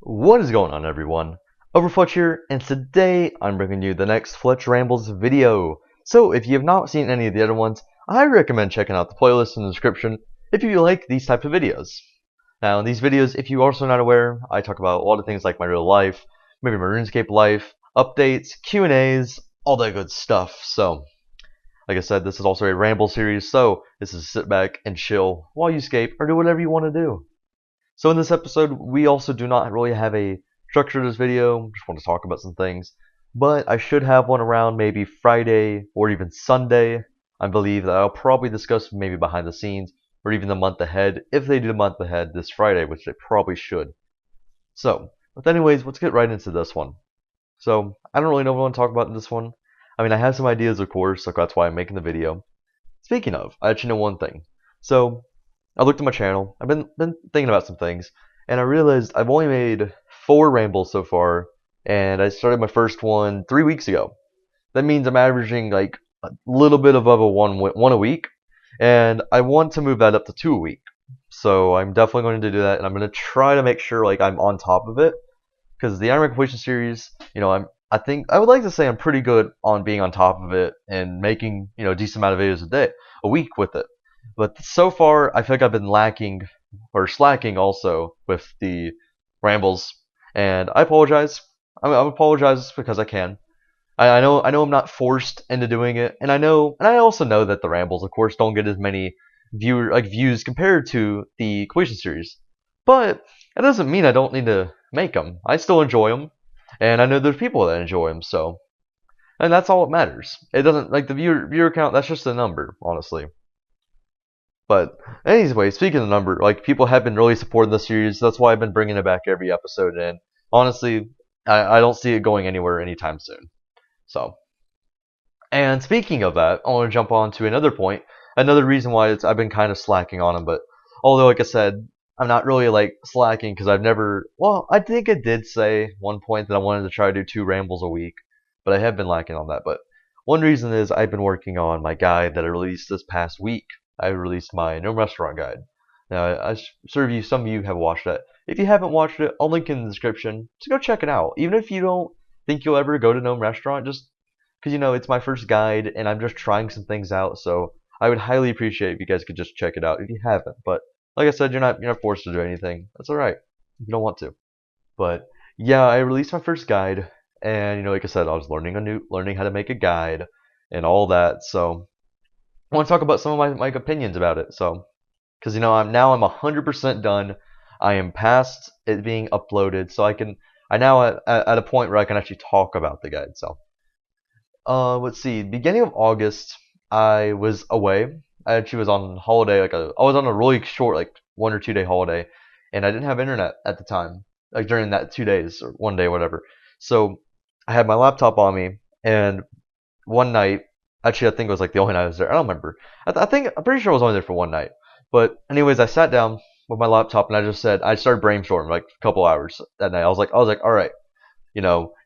What is going on, everyone? Overfletch here, and today I'm bringing you the next Fletch Rambles video. So if you have not seen any of the other ones, I recommend checking out the playlist in the description if you like these type of videos. Now in these videos, if you are also not aware, I talk about a lot of things like my real life, maybe my RuneScape life, updates, Q&As, all that good stuff. So, like I said, this is also a ramble series, so this is sit back and chill while you scape or do whatever you want to do. So in this episode, we also do not really have a structure to this video, just want to talk about some things. But I should have one around maybe Friday or even Sunday. I believe that I'll probably discuss maybe behind the scenes or even the month ahead, if they do the month ahead this Friday, which they probably should. So, but anyways, let's get right into this one. So, I don't really know what I want to talk about in this one. I mean, I have some ideas, of course, so that's why I'm making the video. Speaking of, I actually know one thing. So, I looked at my channel. I've been thinking about some things, and I realized I've only made 4 rambles so far, and I started my first one 3 weeks ago. That means I'm averaging like a little bit above a one a week, and I want to move that up to 2 a week. So I'm definitely going to do that, and I'm going to try to make sure like I'm on top of it, because the Ironman completion series, I think I would like to say I'm pretty good on being on top of it and making a decent amount of videos a week with it. But so far, I feel like I've been lacking or slacking also with the rambles, and I apologize. I apologize because I can. I know I'm not forced into doing it, and I also know that the rambles, of course, don't get as many views compared to the completion series. But that doesn't mean I don't need to make them. I still enjoy them, and I know there's people that enjoy them. So, and that's all that matters. It doesn't like the viewer count. That's just a number, honestly. But anyway, speaking of number, like people have been really supporting the series. That's why I've been bringing it back every episode. And honestly, I don't see it going anywhere anytime soon. So, and speaking of that, I want to jump on to another point. Another reason why I've been kind of slacking on them. But although, like I said, I'm not really like slacking because I've never. Well, I think I did say one point that I wanted to try to do 2 rambles a week, but I have been lacking on that. But one reason is I've been working on my guide that I released this past week. I released my Gnome Restaurant guide. Now, some of you have watched it. If you haven't watched it, I'll link in the description. So go check it out. Even if you don't think you'll ever go to Gnome Restaurant, just because it's my first guide and I'm just trying some things out. So I would highly appreciate if you guys could just check it out if you haven't. But like I said, you're not forced to do anything. That's all right if you don't want to. But yeah, I released my first guide, and like I said, I was learning how to make a guide and all that. So I want to talk about some of my opinions about it. So, because I'm 100% done. I am past it being uploaded, so I now at a point where I can actually talk about the guide. So, let's see. Beginning of August, I was away. I actually was on holiday. I was on a really short, like 1 or 2 day holiday, and I didn't have internet at the time, like during that 2 days or one day, whatever. So I had my laptop on me, and one night, actually, I think it was like the only night I was there. I don't remember. I'm pretty sure I was only there for one night. But anyways, I sat down with my laptop and I started brainstorming like a couple hours that night. I was like, all right,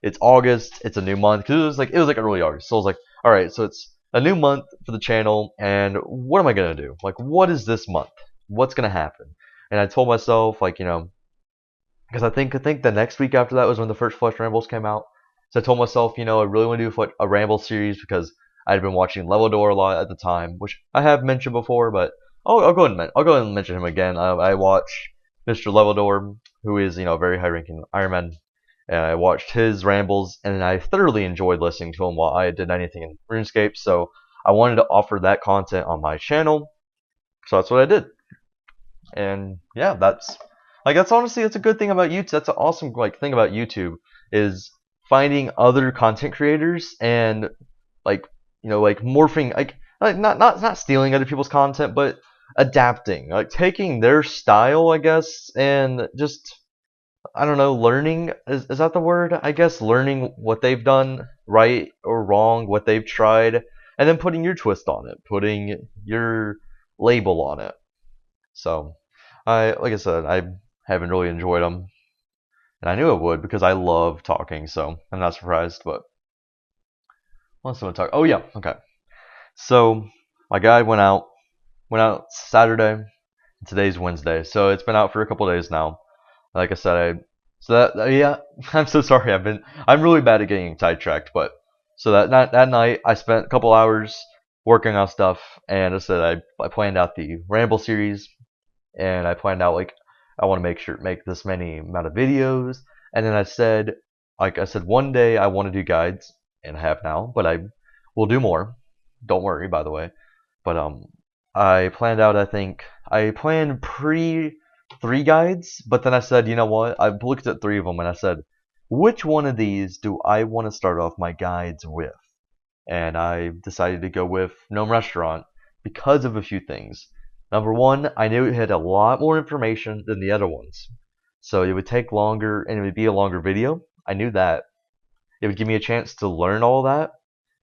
it's August, it's a new month because it was like early August. So I was like, all right, so it's a new month for the channel, and what am I gonna do? Like, what is this month? What's gonna happen? And I told myself, like, because I think the next week after that was when the first Fletch Rambles came out. So I told myself, I really want to do a Ramble series because I had been watching Lelador a lot at the time, which I have mentioned before, but I'll go ahead and mention him again. I watch Mr. Lelador, who is a very high-ranking Ironman, and I watched his rambles, and I thoroughly enjoyed listening to him while I did anything in RuneScape. So I wanted to offer that content on my channel, so that's what I did. And yeah, that's honestly that's a good thing about YouTube. That's an awesome thing about YouTube is finding other content creators and like like morphing like not stealing other people's content, but adapting, like taking their style, I guess, and just I don't know, learning is that the word? I guess learning what they've done right or wrong, what they've tried, and then putting your twist on it, putting your label on it. So like I said, I haven't really enjoyed them, and I knew I would because I love talking, so I'm not surprised. But what else am I talk? Oh yeah, okay. So my guide went out Saturday. Today's Wednesday, so it's been out for a couple days now. Like I said, So yeah, I'm so sorry. I'm really bad at getting sidetracked, but so that night I spent a couple hours working on stuff, and I said I planned out the Ramble series, and I planned out like I want to make this many amount of videos, and then I said one day I want to do guides, and I have now, but I will do more. Don't worry, by the way. But I planned out. I planned pre three guides, but then I said, you know what? I looked at three of them and I said, which one of these do I want to start off my guides with? And I decided to go with Gnome Restaurant because of a few things. Number one, I knew it had a lot more information than the other ones, so it would take longer and it would be a longer video. I knew that. It would give me a chance to learn all that,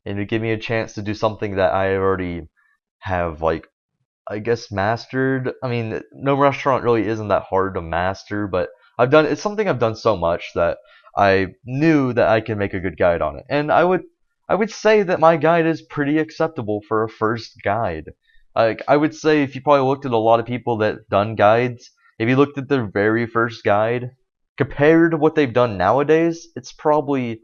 and it would give me a chance to do something that I already have like I guess mastered. I mean, no restaurant really isn't that hard to master, but it's something I've done so much that I knew that I can make a good guide on it. And I would say that my guide is pretty acceptable for a first guide. Like I would say if you probably looked at a lot of people that done guides, if you looked at their very first guide compared to what they've done nowadays, it's probably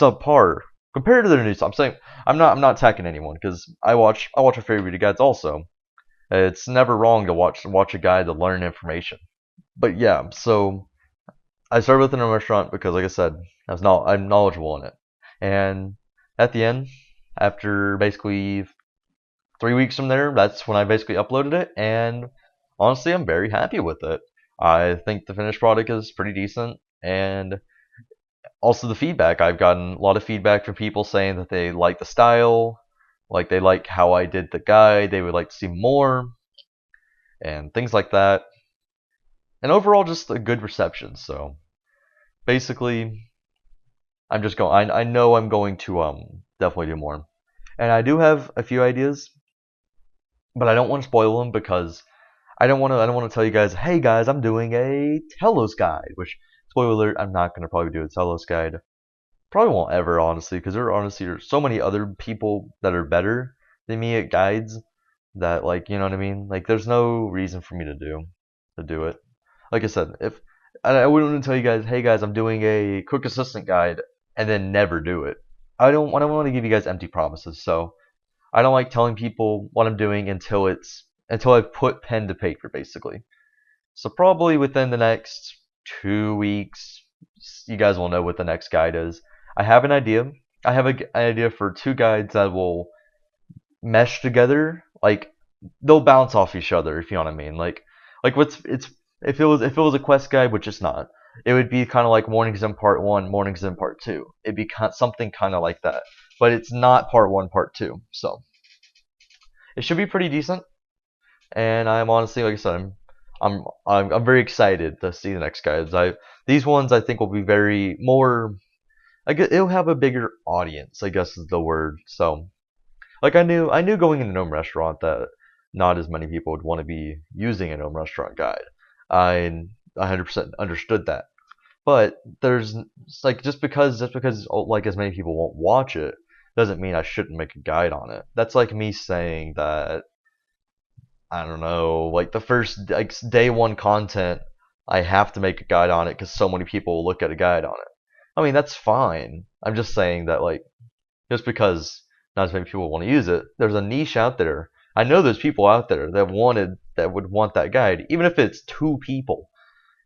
subpar compared to their new stuff. I'm not attacking anyone because I watch a favorite guides also. It's never wrong to watch a guide to learn information. But yeah, so I started with a restaurant because, like I said, I'm knowledgeable in it. And at the end, after basically 3 weeks from there, that's when I basically uploaded it. And honestly, I'm very happy with it. I think the finished product is pretty decent. And also the feedback, I've gotten a lot of feedback from people saying that they like the style, like they like how I did the guide, they would like to see more and things like that. And overall, just a good reception. So basically, I'm just going. I know I'm going to definitely do more, and I do have a few ideas, but I don't want to spoil them because I don't want to tell you guys, hey guys, I'm doing a Telos guide. Which spoiler alert, I'm not gonna probably do a Telos guide. Probably won't ever, honestly, because there's so many other people that are better than me at guides that like you know what I mean. Like there's no reason for me to do it. Like I said, if I wouldn't want to tell you guys, hey guys, I'm doing a cook assistant guide, and then never do it. I don't want to give you guys empty promises. So I don't like telling people what I'm doing until I've put pen to paper, basically. So probably within the next 2 weeks, you guys will know what the next guide is. I have an idea. An idea for two guides that will mesh together. Like they'll bounce off each other, if you know what I mean. Like what's it's if it was a quest guide, which it's not, it would be kind of like mornings in part one, mornings in part two. It'd be something kind of like that, but it's not part one, part two. So it should be pretty decent. And I'm honestly, like I said, I'm very excited to see the next guides. I These ones I think will be very more. I guess it'll have a bigger audience, I guess is the word. So like I knew going into Gnome Restaurant that not as many people would want to be using a Gnome Restaurant guide. I 100% understood that. But there's like just because like as many people won't watch it doesn't mean I shouldn't make a guide on it. That's like me saying that I don't know, like the first like day one content I have to make a guide on it because so many people will look at a guide on it. I mean that's fine. I'm just saying that like just because not as many people want to use it, there's a niche out there. I know there's people out there that would want that guide, even if it's two people.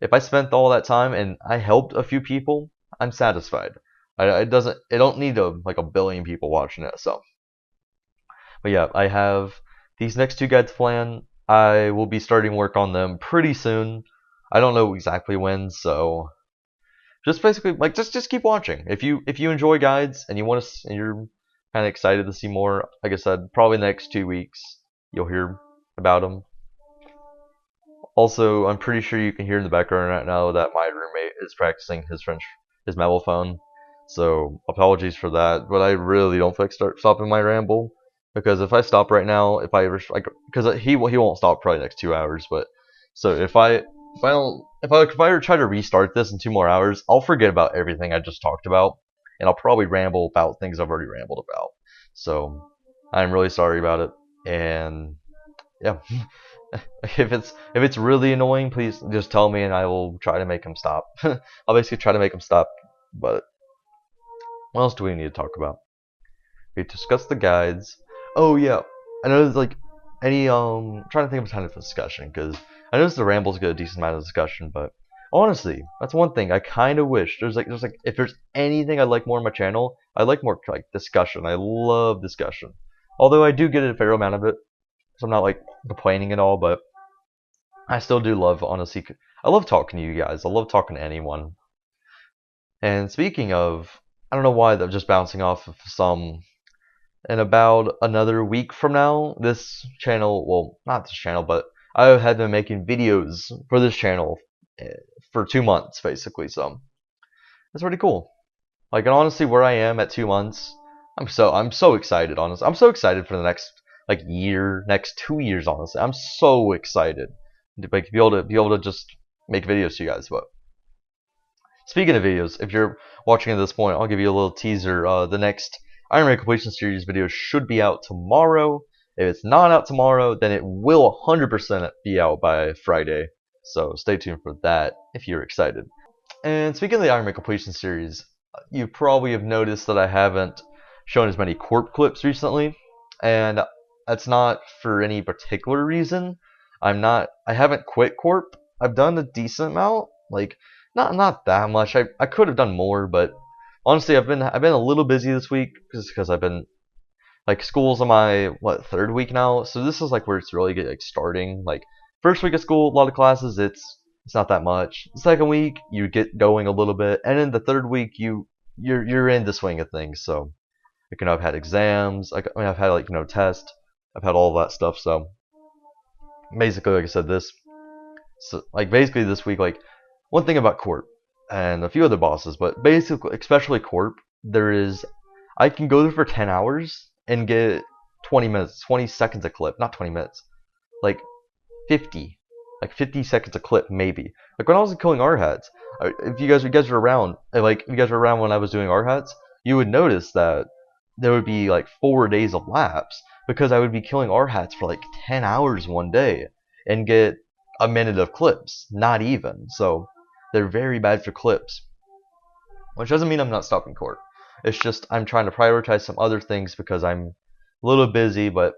If I spent all that time and I helped a few people, I'm satisfied. It don't need like a billion people watching it. So, but yeah, I have these next two guides planned. I will be starting work on them pretty soon. I don't know exactly when, so just basically like just keep watching. If you enjoy guides and you want to and you're kind of excited to see more, like I said, probably the next 2 weeks you'll hear about them. Also, I'm pretty sure you can hear in the background right now that my roommate is practicing his mellophone. So apologies for that, but I really don't feel like stopping my ramble because if I stop right now, if I ever like, because he won't stop probably next 2 hours, but so if I ever try to restart this in 2 more hours, I'll forget about everything I just talked about, and I'll probably ramble about things I've already rambled about. So I'm really sorry about it, and yeah. If it's really annoying, please just tell me and I will try to make him stop. I'll basically try to make him stop. But what else do we need to talk about? We discussed the guides. Oh yeah, I know there's like any trying to think of a kind of discussion because I noticed the rambles get a decent amount of discussion, but honestly, that's one thing I kind of wish there's like if there's anything I like more on my channel, I like more like discussion. I love discussion, although I do get a fair amount of it, so I'm not like complaining at all, but I still do love honestly. I love talking to you guys. I love talking to anyone. And speaking of, I don't know why I'm just bouncing off of some. In about another week from now, this channel, well, not this channel, but I have been making videos for this channel for 2 months, basically, so it's pretty cool. Like, and honestly, where I am at 2 months, I'm so excited, honestly. I'm so excited for the next, like, year, next 2 years, honestly. I'm so excited to like, be able to just make videos to you guys, but speaking of videos, if you're watching at this point, I'll give you a little teaser. The next Ironman Completion Series video should be out tomorrow. If it's not out tomorrow, then it will 100% be out by Friday. So stay tuned for that if you're excited. And speaking of the Ironman Completion Series, you probably have noticed that I haven't shown as many corp clips recently, and that's not for any particular reason. I haven't quit corp. I've done a decent amount, like not that much. I could have done more, but honestly, I've been a little busy this week just because I've been like school's on my third week now, so this is like where it's really like starting. Like first week of school, a lot of classes, it's not that much. The second week, you get going a little bit, and then the third week, you're in the swing of things. So I've had exams, I've had like tests, I've had all of that stuff. So basically, like I said, basically this week, like one thing about Corp and a few other bosses, but basically, especially Corp, I can go there for 10 hours and get 20 minutes, 20 seconds a clip, not 20 minutes, like 50, like 50 seconds a clip maybe. Like when I was killing R-hats, if you guys were around, if you guys were around when I was doing R-hats, you would notice that there would be like 4 days of laps because I would be killing R-hats for like 10 hours one day and get a minute of clips, not even. So they're very bad for clips, which doesn't mean I'm not stopping court. It's just I'm trying to prioritize some other things because I'm a little busy, but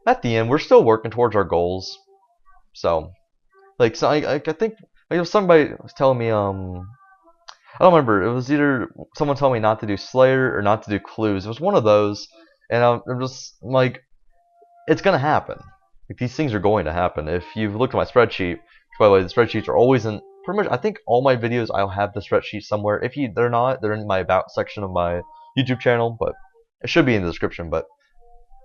at the end we're still working towards our goals. So I think somebody was telling me I don't remember, it was either someone telling me not to do Slayer or not to do Clues. It was one of those, and I'm just like, it's gonna happen. Like these things are going to happen. If you've looked at my spreadsheet, which by the way, the spreadsheets are always in pretty much. I think all my videos I'll have the spreadsheet somewhere. If they're not, they're in my about section of my YouTube channel, but it should be in the description. But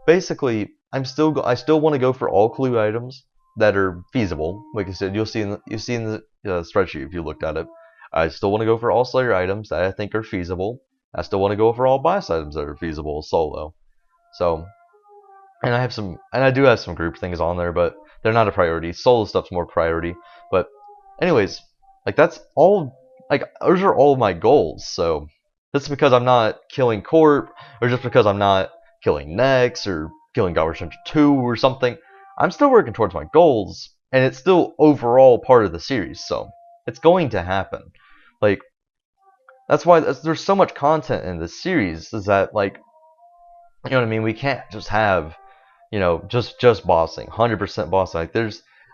basically, I still want to go for all clue items that are feasible. Like I said, you'll see in the spreadsheet if you looked at it. I still want to go for all Slayer items that I think are feasible. I still want to go for all bias items that are feasible solo. So, and I do have some group things on there, but they're not a priority. Solo stuff's more priority. But anyways, like that's all. Like those are all of my goals. So just because I'm not killing Corp, or just because I'm not killing Nex or killing God Center 2 or something, I'm still working towards my goals, and it's still overall part of the series. So it's going to happen. Like that's why there's so much content in this series. Is that like, you know what I mean? We can't just have just bossing, 100% bossing.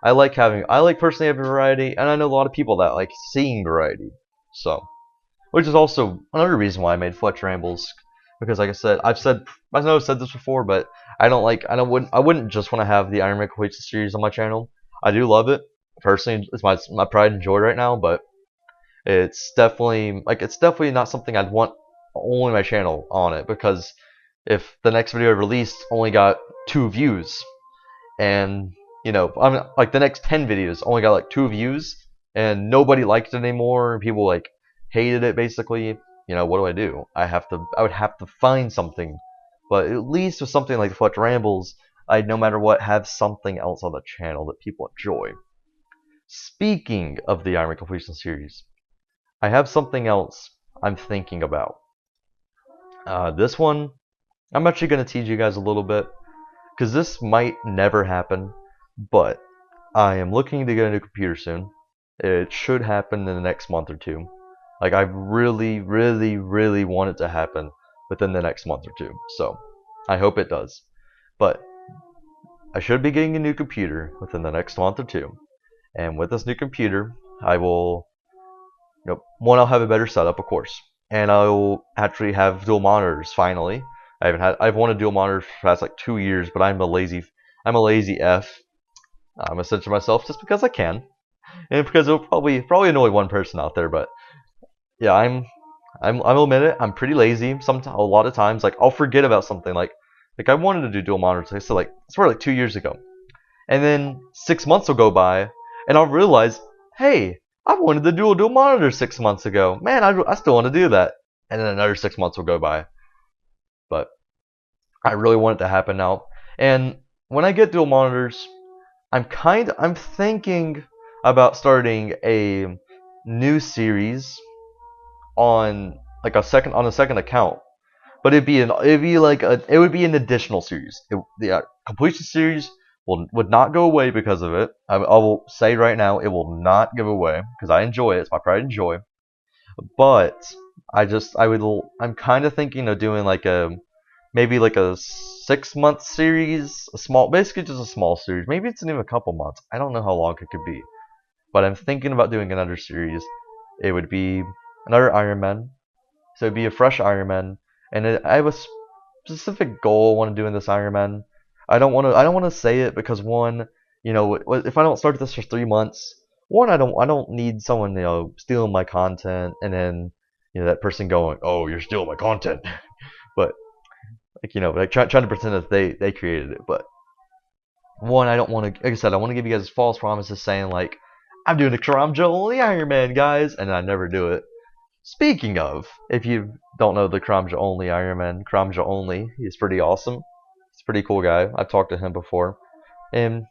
Like I like personally having variety, and I know a lot of people that like seeing variety. So, which is also another reason why I made Fletch Rambles, because like I know I've said this before, but I wouldn't just want to have the Ironman Completion series on my channel. I do love it personally. It's my pride and joy right now, but it's definitely not something I'd want only my channel on it, because if the next video I released only got 2 views, and like the next 10 videos only got like 2 views, and nobody liked it anymore, people like hated it basically, what do? I would have to find something. But at least with something like the Fletch Rambles, I'd no matter what have something else on the channel that people enjoy. Speaking of the Ironman Completion series, I have something else I'm thinking about. This one, I'm actually going to tease you guys a little bit, because this might never happen, but I am looking to get a new computer soon. It should happen in the next month or two. Like, I really, really, really want it to happen within the next month or two. So, I hope it does. But I should be getting a new computer within the next month or two. And with this new computer, I will, one, I'll have a better setup, of course. And I'll actually have dual monitors finally. I've wanted dual monitors for the past like 2 years, but I'm a lazy F. I'm gonna censor myself just because I can, and because it'll probably annoy one person out there. But yeah, I'll admit it. I'm pretty lazy. A lot of times, like I'll forget about something. Like I wanted to do dual monitors. I said like it's for like 2 years ago, and then 6 months will go by, and I'll realize, hey, I wanted to do a dual monitor 6 months ago. Man, I still want to do that. And then another 6 months will go by, but I really want it to happen now. And when I get dual monitors, I'm thinking about starting a new series on like a second account, but it would be an additional series. The completion series would not go away because of it. I will say right now, it will not go away because I enjoy it. It's my pride and joy. But I'm kind of thinking of doing maybe like a 6 month series, basically just a small series. Maybe it's even a couple months. I don't know how long it could be, but I'm thinking about doing another series. It would be another Ironman, so it'd be a fresh Ironman, and I have a specific goal I want to do in this Ironman. I don't want to say it because one, if I don't start this for 3 months, one, I don't need someone stealing my content, and then that person going, oh, you're stealing my content, but trying to pretend that they created it. But one, I don't want to, like I said, I want to give you guys false promises saying like I'm doing a Karamja only Iron Man, guys, and I never do it. Speaking of, if you don't know the Karamja only Iron Man, Karamja only, he's pretty awesome. He's a pretty cool guy. I've talked to him before, and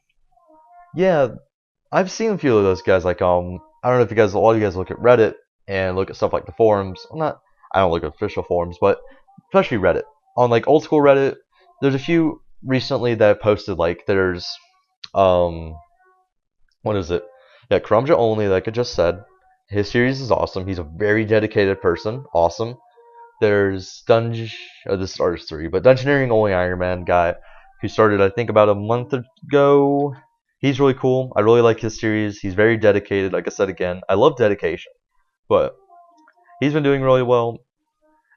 yeah, I've seen a few of those guys. Like I don't know if a lot of you guys look at Reddit and look at stuff like the forums. I don't look at official forums, but especially Reddit. On like old school Reddit, there's a few recently that have posted like there's what is it? Yeah, Karamja only, like I just said. His series is awesome. He's a very dedicated person. Awesome. There's this artist 3, but Dungeoneering only Iron Man guy who started I think about a month ago. He's really cool. I really like his series. He's very dedicated. Like I said again, I love dedication, but he's been doing really well,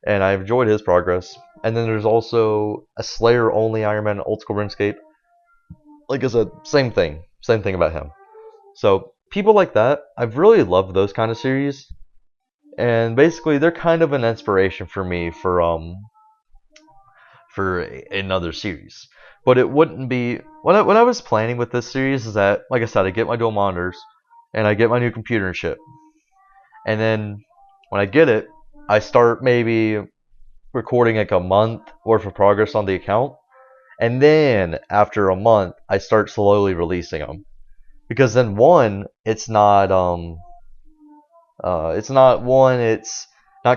and I've enjoyed his progress. And then there's also a Slayer only Iron Man old school RuneScape. Like I said, same thing about him. So people like that, I've really loved those kind of series, and basically they're kind of an inspiration for me for another series. But it wouldn't be what I was planning with this series is that, like I said, I get my dual monitors and I get my new computer and shit, and then when I get it, I start maybe recording like a month worth of progress on the account, and then after a month I start slowly releasing them. Because then one, it's not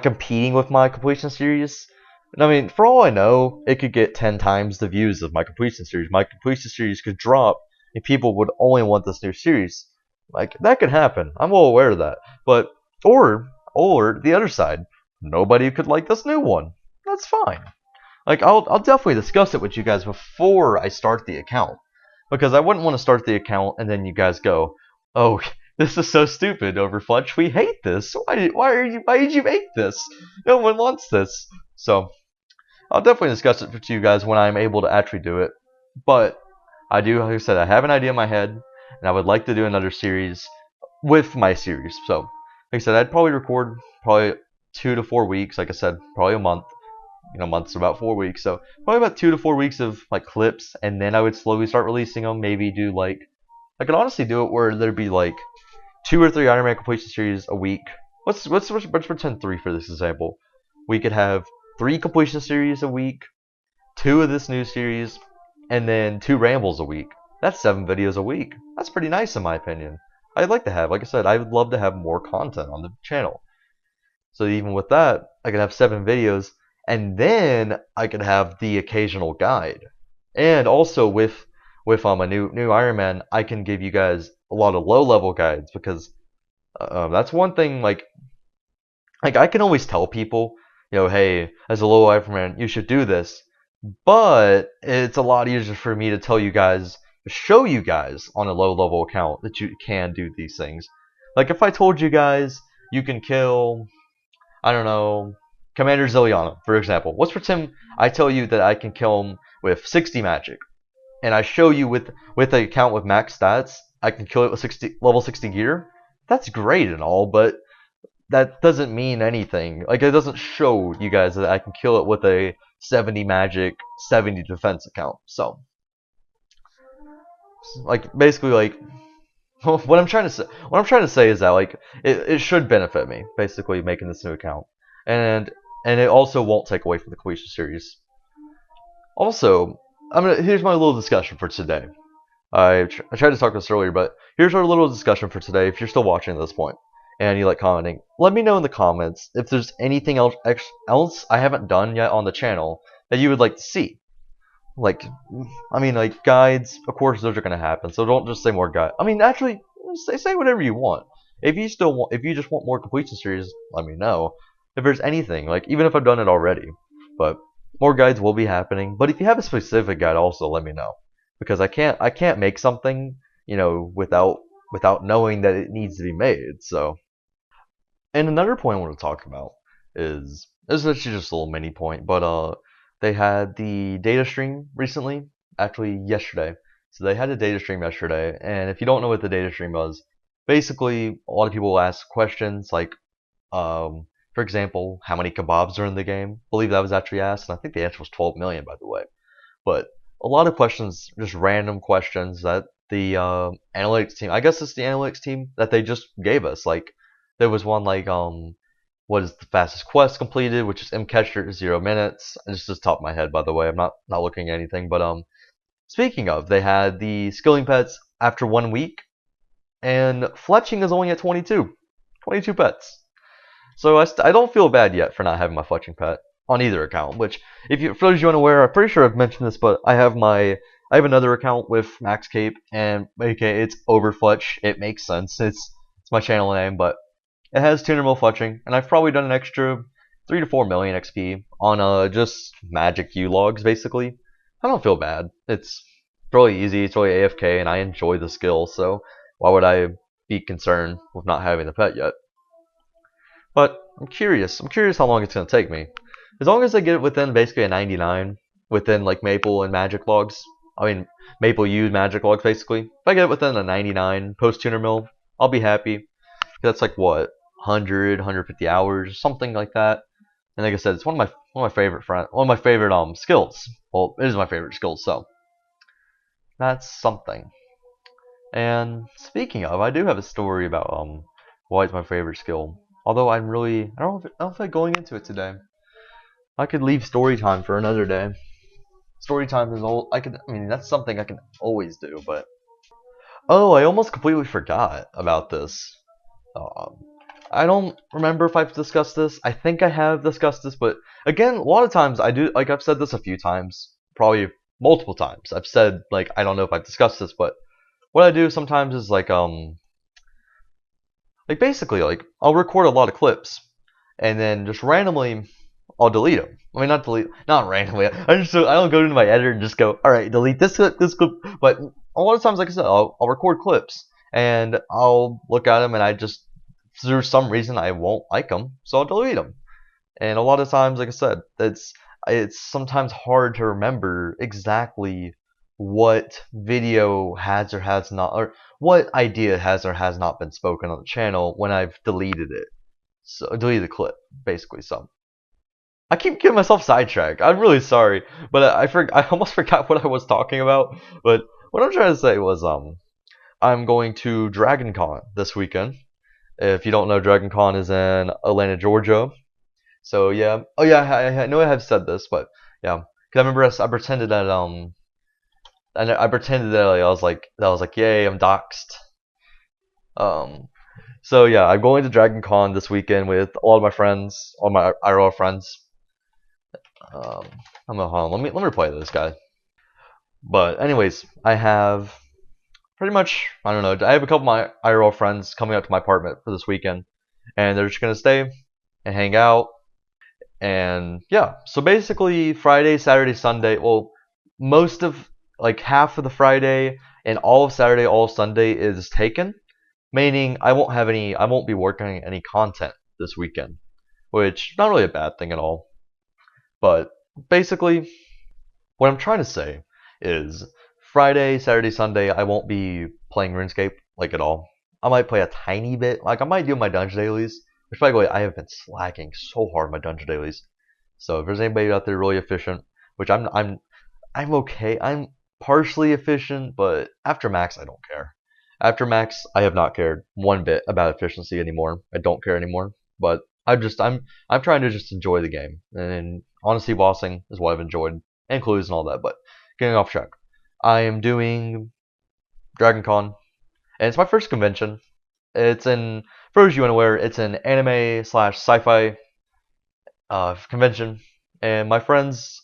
competing with my completion series. And I mean, for all I know, it could get 10 times the views of my completion series. My completion series could drop, and people would only want this new series. Like that could happen. I'm well aware of that. But or the other side, nobody could like this new one. That's fine. Like I'll definitely discuss it with you guys before I start the account. Because I wouldn't want to start the account and then you guys go, oh, this is so stupid, Overfletch. We hate this. Why did you make this? No one wants this. So I'll definitely discuss it with you guys when I'm able to actually do it. But like I said, I have an idea in my head, and I would like to do another series with my series. So, like I said, I'd probably record 2 to 4 weeks. Like I said, probably a month. Months about 4 weeks, so probably about 2 to 4 weeks of like clips, and then I would slowly start releasing them. Maybe do I could honestly do it where there'd be like 2 or 3 Iron Man completion series a week. Let's pretend 3 for this example. We could have 3 completion series a week, 2 of this new series, and then 2 rambles a week. That's 7 videos a week. That's pretty nice in my opinion. I'd like to have, like I said, I would love to have more content on the channel. So even with that, I could have 7 videos. And then I could have the occasional guide. And also with with a new Ironman, I can give you guys a lot of low level guides because that's one thing. Like I can always tell people, hey, as a low Ironman, you should do this. But it's a lot easier for me to tell you guys, to show you guys on a low level account that you can do these things. Like if I told you guys you can kill, I don't know, Commander Zilliana, for example. Let's pretend I tell you that I can kill him with 60 magic, and I show you with an account with max stats, I can kill it with level 60 gear. That's great and all, but that doesn't mean anything. Like it doesn't show you guys that I can kill it with a 70 magic, 70 defense account. So, like basically, like what I'm trying to say is that like it should benefit me basically making this new account, and it also won't take away from the completion series. Also, here's my little discussion for today. I tried to talk this earlier, but here's our little discussion for today. If you're still watching at this point and you like commenting, let me know in the comments if there's anything else I haven't done yet on the channel that you would like to see. Like guides, of course those are gonna happen. So don't just say more guides. Actually, say whatever you want. If you just want more completion series, let me know. If there's anything, like even if I've done it already, but more guides will be happening. But if you have a specific guide, also let me know, because I can't make something without knowing that it needs to be made. So, and another point I want to talk about is this is actually just a little mini point, but they had the data stream recently, actually yesterday. So they had a data stream yesterday, and if you don't know what the data stream was, basically a lot of people ask questions like, for example, how many kebabs are in the game? I believe that was actually asked, and I think the answer was 12 million, by the way. But a lot of questions, just random questions that the analytics team, I guess it's the analytics team that they just gave us. Like there was one like what is the fastest quest completed, which is Mcatcher 0 minutes. And it's just top of my head, by the way. I'm not looking at anything. But speaking of, they had the skilling pets after 1 week, and fletching is only at 22 pets. So I don't feel bad yet for not having my fletching pet on either account. Which, for those you unaware, I'm pretty sure I've mentioned this, but I have another account with Max Cape, and okay, it's Overfletch. It makes sense. It's my channel name, but it has 200 mil fletching, and I've probably done an extra 3 to 4 million XP on just magic U logs, basically. I don't feel bad. It's really easy. It's really AFK, and I enjoy the skill, so why would I be concerned with not having the pet yet? But I'm curious. I'm curious how long it's going to take me. As long as I get it within basically a 99, within like Maple and Magic logs. Maple U Magic logs, basically. If I get it within a 99 post 200 mil, I'll be happy. That's like what, 100, 150 hours, something like that. And like I said, it's one of my favorite skills. Well, it is my favorite skill, so that's something. And speaking of, I do have a story about why it's my favorite skill. Although I don't feel like going into it today. I could leave story time for another day. Story time is that's something I can always do, but oh, I almost completely forgot about this. I don't remember if I've discussed this. I think I have discussed this, but again, a lot of times I do, like I've said this a few times, probably multiple times. I've said, like, I don't know if I've discussed this, but what I do sometimes is like basically, like, I'll record a lot of clips, and then just randomly, I'll delete them. Not randomly. I don't go into my editor and just go, all right, delete this clip, but a lot of times, like I said, I'll record clips, and I'll look at them, and I just, for some reason, I won't like them, so I'll delete them. And a lot of times, like I said, it's sometimes hard to remember exactly what video has or has not, or what idea has or has not been spoken on the channel when I've deleted it. So deleted the clip, basically. So I keep getting myself sidetracked. I'm really sorry, but I almost forgot what I was talking about. But what I'm trying to say was I'm going to Dragon Con this weekend. If you don't know, Dragon Con is in Atlanta, Georgia. So yeah. Oh yeah, I know I have said this, but yeah, because I remember I pretended that I was like, yay, I'm doxxed. So yeah, I'm going to Dragon Con this weekend with all of my friends, all my IRL friends. Hold on, let me play this guy. But anyways, I have pretty much, I don't know, I have a couple of my IRL friends coming up to my apartment for this weekend, and they're just gonna stay and hang out. And yeah, so basically Friday, Saturday, Sunday, well, most of like half of the Friday and all of Saturday, all of Sunday is taken, meaning I won't be working any content this weekend, which not really a bad thing at all. But basically, what I'm trying to say is Friday, Saturday, Sunday, I won't be playing RuneScape like at all. I might play a tiny bit, like I might do my dungeon dailies, which by the way, I have been slacking so hard on my dungeon dailies. So if there's anybody out there really efficient, which I'm okay. I'm partially efficient, but after max I don't care. After max I have not cared one bit about efficiency anymore. I don't care anymore. But I'm trying to just enjoy the game. And honestly bossing is what I've enjoyed. And clues and all that, but getting off track. I am doing Dragon Con, and it's my first convention. It's in, for those of you unaware, it's an anime slash sci-fi convention, and my friends,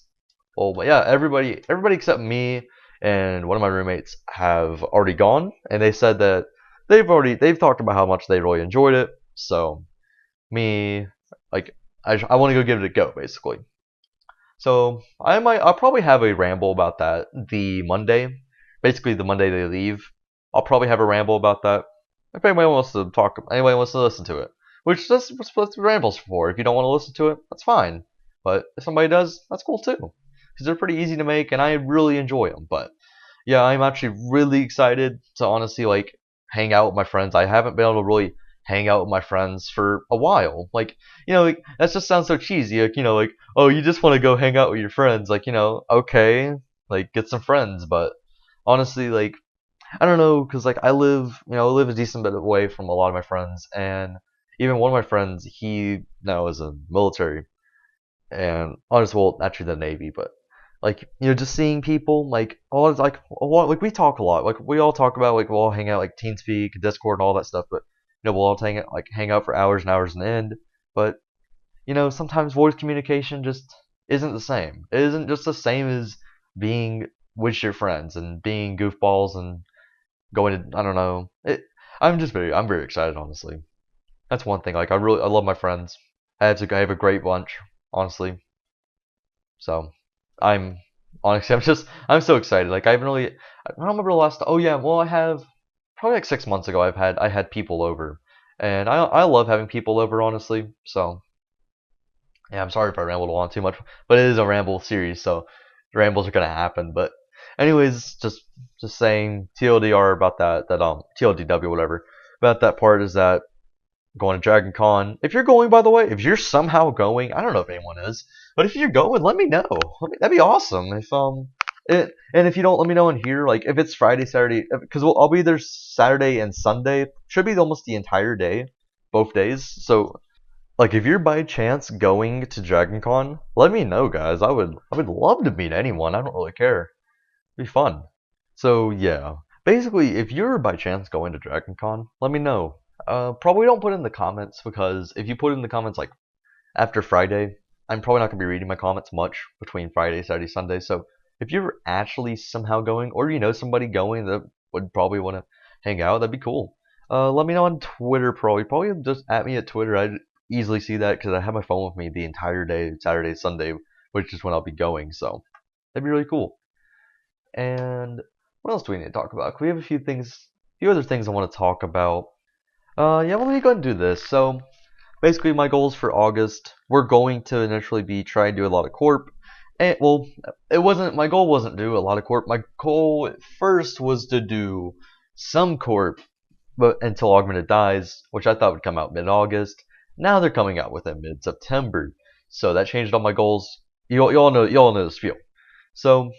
well, yeah, everybody except me and one of my roommates have already gone, and they said that they've talked about how much they really enjoyed it. So me, like, I want to go give it a go, basically. So I'll probably have a ramble about that the Monday, basically the Monday they leave. I'll probably have a ramble about that. If anybody wants to talk, anybody wants to listen to it, which that's what the rambles for. If you don't want to listen to it, that's fine. But if somebody does, that's cool too, because they're pretty easy to make and I really enjoy them. But yeah, I'm actually really excited to honestly like hang out with my friends. I haven't been able to really hang out with my friends for a while. Like, like that just sounds so cheesy. Like, like, oh, you just want to go hang out with your friends. Like, okay, like get some friends. But honestly, like, I don't know, cause like I live a decent bit away from a lot of my friends, and even one of my friends, he now is in military, and honestly, well, actually the Navy, but like just seeing people like all like a lot, like we talk a lot, like we all talk about like we'll all hang out like TeamSpeak, Discord, and all that stuff, but we'll all hang out for hours and hours and end. But sometimes voice communication just isn't the same. It isn't just the same as being with your friends and being goofballs and going to I don't know. I'm very excited, honestly. That's one thing. Like I love my friends. I have a great bunch, honestly. So I'm honestly I'm so excited. Like I don't remember the last. Oh yeah, well I have probably like 6 months ago I had people over, and I love having people over, honestly. So yeah, I'm sorry if I rambled on too much, but it is a ramble series, so rambles are gonna happen. But anyways, just saying TLDR about that TLDW whatever about that part is that going to Dragon Con. If you're going, by the way, if you're somehow going, I don't know if anyone is, but if you're going, let me know. That'd be awesome. And if you don't, let me know in here. Like if it's Friday, Saturday, because I'll be there Saturday and Sunday. Should be almost the entire day, both days. So like if you're by chance going to Dragon Con, let me know, guys. I would love to meet anyone. I don't really care. It'd be fun. So yeah, basically, if you're by chance going to Dragon Con, let me know. Probably don't put in the comments because if you put in the comments like after Friday, I'm probably not gonna be reading my comments much between Friday, Saturday, Sunday. So if you're actually somehow going, or you know somebody going that would probably want to hang out, that'd be cool. Let me know on Twitter. Probably just at me at Twitter. I'd easily see that because I have my phone with me the entire day, Saturday, Sunday, which is when I'll be going. So that'd be really cool. And what else do we need to talk about? We have a few other things I want to talk about. Yeah, well, let me go ahead and do this. So, basically, my goals for August, we're going to initially be trying to do a lot of corp. And, well, my goal wasn't to do a lot of corp. My goal at first was to do some corp, but until Augmented dies, which I thought would come out mid-August. Now they're coming out within mid-September. So that changed all my goals. You all know this feel. So,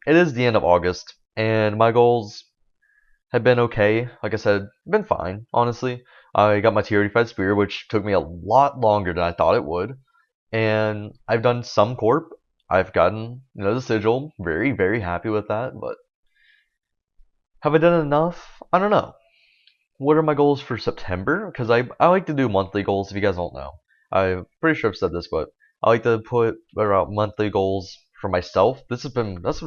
it is the end of August, and my goals have been okay. Like I said, been fine, honestly. I got my tier 85 spear, which took me a lot longer than I thought it would. And I've done some corp. I've gotten, the sigil. Very, very happy with that. But have I done enough? I don't know. What are my goals for September? Because I like to do monthly goals, if you guys don't know. I'm pretty sure I've said this, but I like to put about monthly goals for myself, that's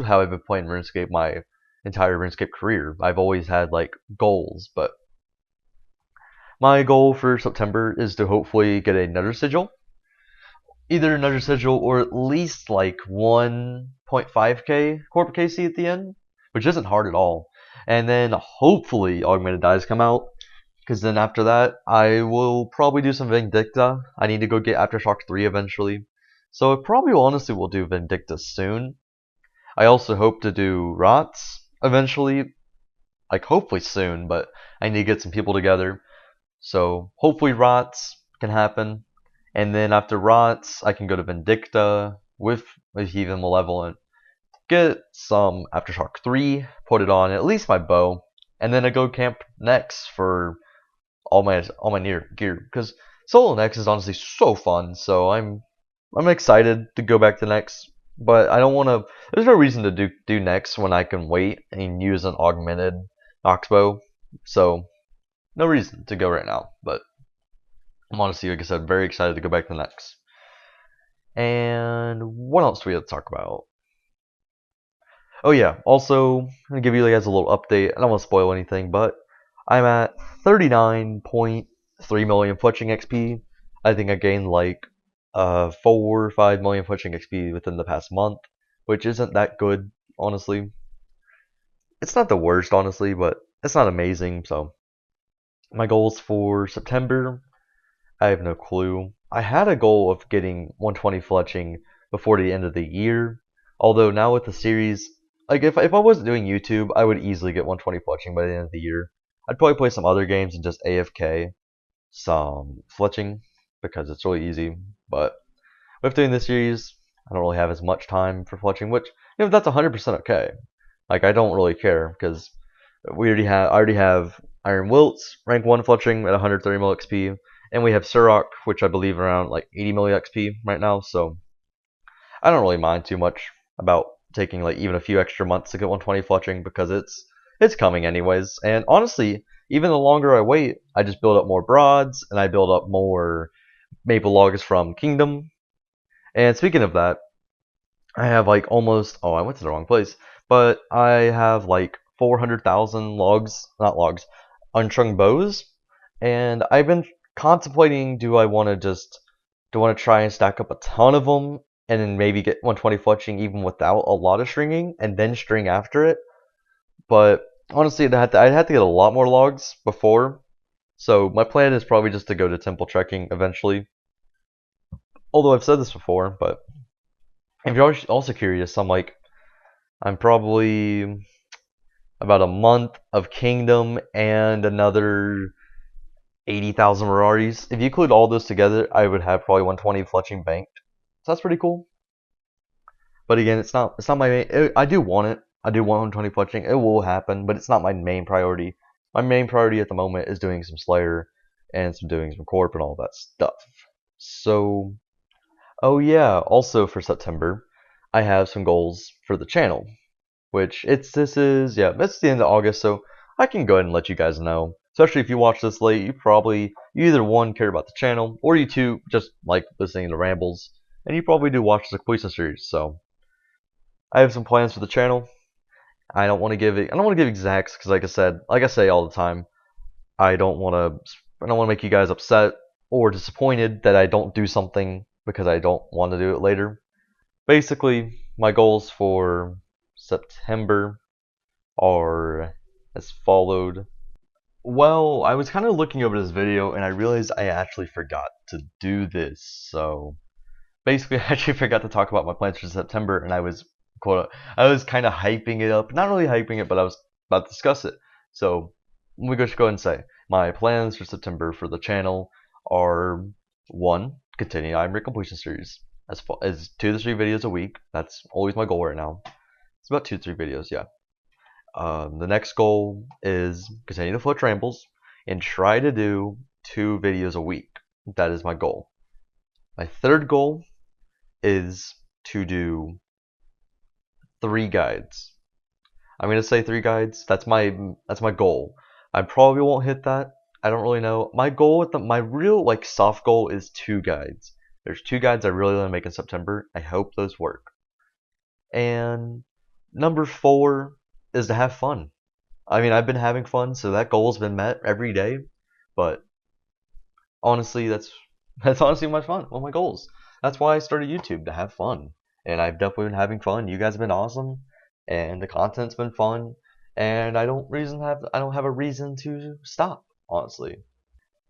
how I've been playing RuneScape my entire RuneScape career. I've always had like goals, but my goal for September is to hopefully get another sigil, either another sigil or at least like 1.5k corporate KC at the end, which isn't hard at all. And then hopefully augmented dies come out, because then after that I will probably do some Vindicta. I need to go get Aftershock 3 eventually, so I probably honestly will do Vindicta soon. I also hope to do Rots eventually, like hopefully soon, but I need to get some people together. So hopefully Rots can happen. And then after Rots, I can go to Vindicta with even Malevolent, get some Aftershock 3, put it on at least my bow, and then I go camp next for all my near gear, because solo next is honestly so fun. So I'm excited to go back to next, but I don't want to. There's no reason to do next when I can wait and use an augmented Oxbow. So no reason to go right now, but I'm honestly, like I said, very excited to go back to next. And what else do we have to talk about? Oh yeah, also, I'm going to give you guys a little update. I don't want to spoil anything, but I'm at 39.3 million fletching XP. I think I gained like 4 or 5 million fletching XP within the past month, which isn't that good, honestly. It's not the worst, honestly, but it's not amazing. So my goals for September, I have no clue. I had a goal of getting 120 fletching before the end of the year, although now with the series, like if I wasn't doing YouTube, I would easily get 120 fletching by the end of the year. I'd probably play some other games and just AFK some fletching because it's really easy. But with doing this series, I don't really have as much time for fletching, which that's 100% okay. Like I don't really care because I already have Iron Wilts rank 1 fletching at 130 mil XP, and we have Surok, which I believe around like 80 mil XP right now. So I don't really mind too much about taking like even a few extra months to get 120 fletching because it's coming anyways. And honestly, even the longer I wait, I just build up more broads and I build up more maple logs from Kingdom. And speaking of that, I have like almost, oh, I went to the wrong place, but I have like 400,000 logs, not logs, unstrung bows, and I've been contemplating, do I want to try and stack up a ton of them and then maybe get 120 fletching even without a lot of stringing and then string after it. But honestly, I'd have to get a lot more logs before. So my plan is probably just to go to temple trekking eventually. Although I've said this before, but if you're also curious, I'm probably about a month of Kingdom and another 80,000 Mararis. If you include all those together, I would have probably 120 fletching banked. So that's pretty cool. But again, it's not my main. I do want it. I do want 120 fletching. It will happen, but it's not my main priority. My main priority at the moment is doing some Slayer and doing some Corp and all that stuff. So, oh yeah, also for September, I have some goals for the channel, which it's the end of August, so I can go ahead and let you guys know. Especially if you watch this late, you either one care about the channel, or you two just like listening to rambles, and you probably do watch the completion series. So I have some plans for the channel. I don't want to give exacts because, like I say all the time, I don't want to make you guys upset or disappointed that I don't do something because I don't want to do it later. Basically, my goals for September are as followed. Well, I was kind of looking over this video and I realized I actually forgot to do this. So basically, I actually forgot to talk about my plans for September, and I was kind of hyping it up. Not really hyping it, but I was about to discuss it. So let me just go ahead and say my plans for September for the channel are: 1, continue Ironman completion series as 2 to 3 videos a week. That's always my goal right now. It's about 2 to 3 videos, yeah. The next goal is continue to Fletch Rambles and try to do 2 videos a week. That is my goal. My third goal is to do 3 guides. I'm gonna say 3 guides. That's my goal. I probably won't hit that. I don't really know. My goal my real soft goal is 2 guides. There's 2 guides I really want to make in September. I hope those work. And number 4 is to have fun. I mean, I've been having fun, so that goal's been met every day. But honestly, that's honestly my fun, one of my goals. That's why I started YouTube, to have fun. And I've definitely been having fun. You guys have been awesome, and the content's been fun. And I don't have a reason to stop, honestly.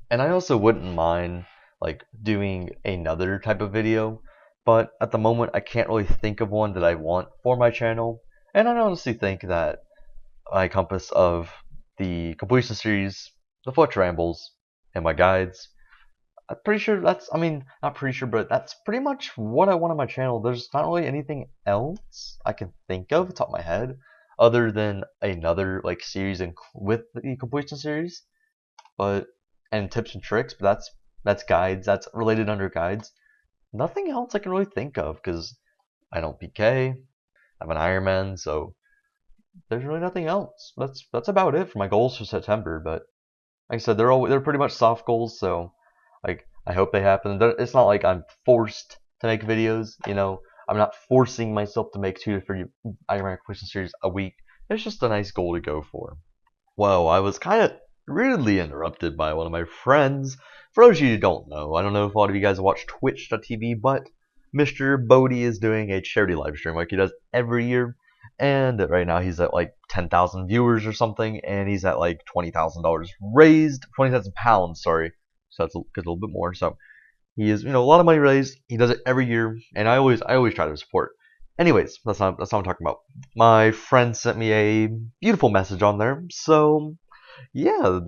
And I also wouldn't mind like doing another type of video, but at the moment I can't really think of one that I want for my channel. And I honestly think that my compass of the completion series, the Fletch Rambles, and my guides, I'm pretty sure that's, I mean, not pretty sure, but that's pretty much what I want on my channel. There's not really anything else I can think of top of my head other than another like series with the completion series, but and tips and tricks, but that's guides, that's related under guides. Nothing else I can really think of because I don't PK, I'm an Ironman, so there's really nothing else. That's about it for my goals for September. But like I said, they're pretty much soft goals, so like I hope they happen. It's not like I'm forced to make videos, you know. I'm not forcing myself to make 2 to 3 Ironman completion series a week. It's just a nice goal to go for. Whoa, I was kind of rudely interrupted by one of my friends. For those of you who don't know, I don't know if a lot of you guys watch Twitch.tv, but Mr. Bodie is doing a charity live stream like he does every year. And right now he's at like 10,000 viewers or something, and he's at like $20,000 raised, 20,000 pounds, sorry. So that's a little bit more. So he is, a lot of money raised. He does it every year, and I always try to support. Anyways, that's not what I'm talking about. My friend sent me a beautiful message on there, so yeah,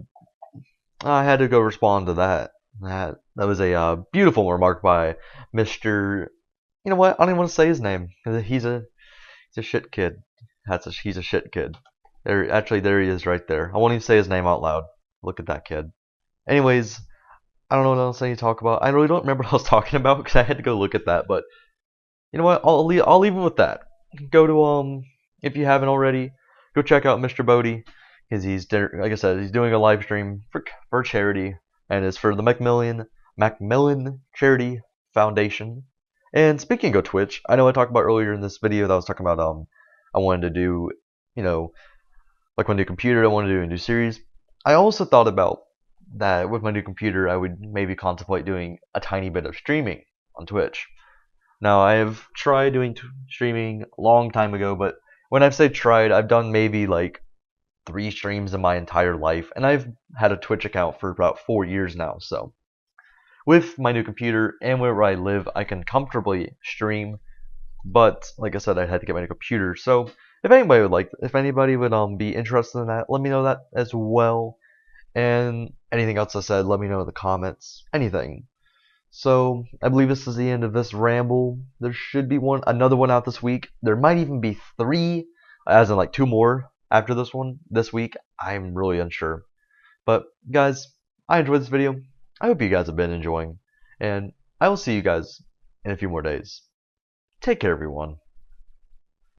I had to go respond to that. That was a beautiful remark by Mr. You know what? I don't even want to say his name because he's a shit kid. He's a shit kid. There he is right there. I won't even say his name out loud. Look at that kid. Anyways, I don't know what else I need to talk about. I really don't remember what I was talking about because I had to go look at that. But you know what? I'll leave it with that. Go to if you haven't already, go check out Mr. Bodie because like I said, he's doing a live stream for charity, and it's for the Macmillan Charity Foundation. And speaking of Twitch, I know I talked about earlier in this video that I was talking about I wanted to do, you know, like my new computer, I wanted to do a new series. I also thought about that with my new computer, I would maybe contemplate doing a tiny bit of streaming on Twitch. Now, I have tried doing streaming a long time ago, but when I've said tried, I've done maybe like 3 streams in my entire life, and I've had a Twitch account for about 4 years now. So, with my new computer and where I live, I can comfortably stream. But like I said, I had to get my new computer. So, if anybody would be interested in that, let me know that as well. And anything else I said, let me know in the comments. Anything. So I believe this is the end of this ramble. There should be another one out this week. There might even be 3, as in like 2 more after this one this week. I'm really unsure. But guys, I enjoyed this video. I hope you guys have been enjoying. And I will see you guys in a few more days. Take care, everyone.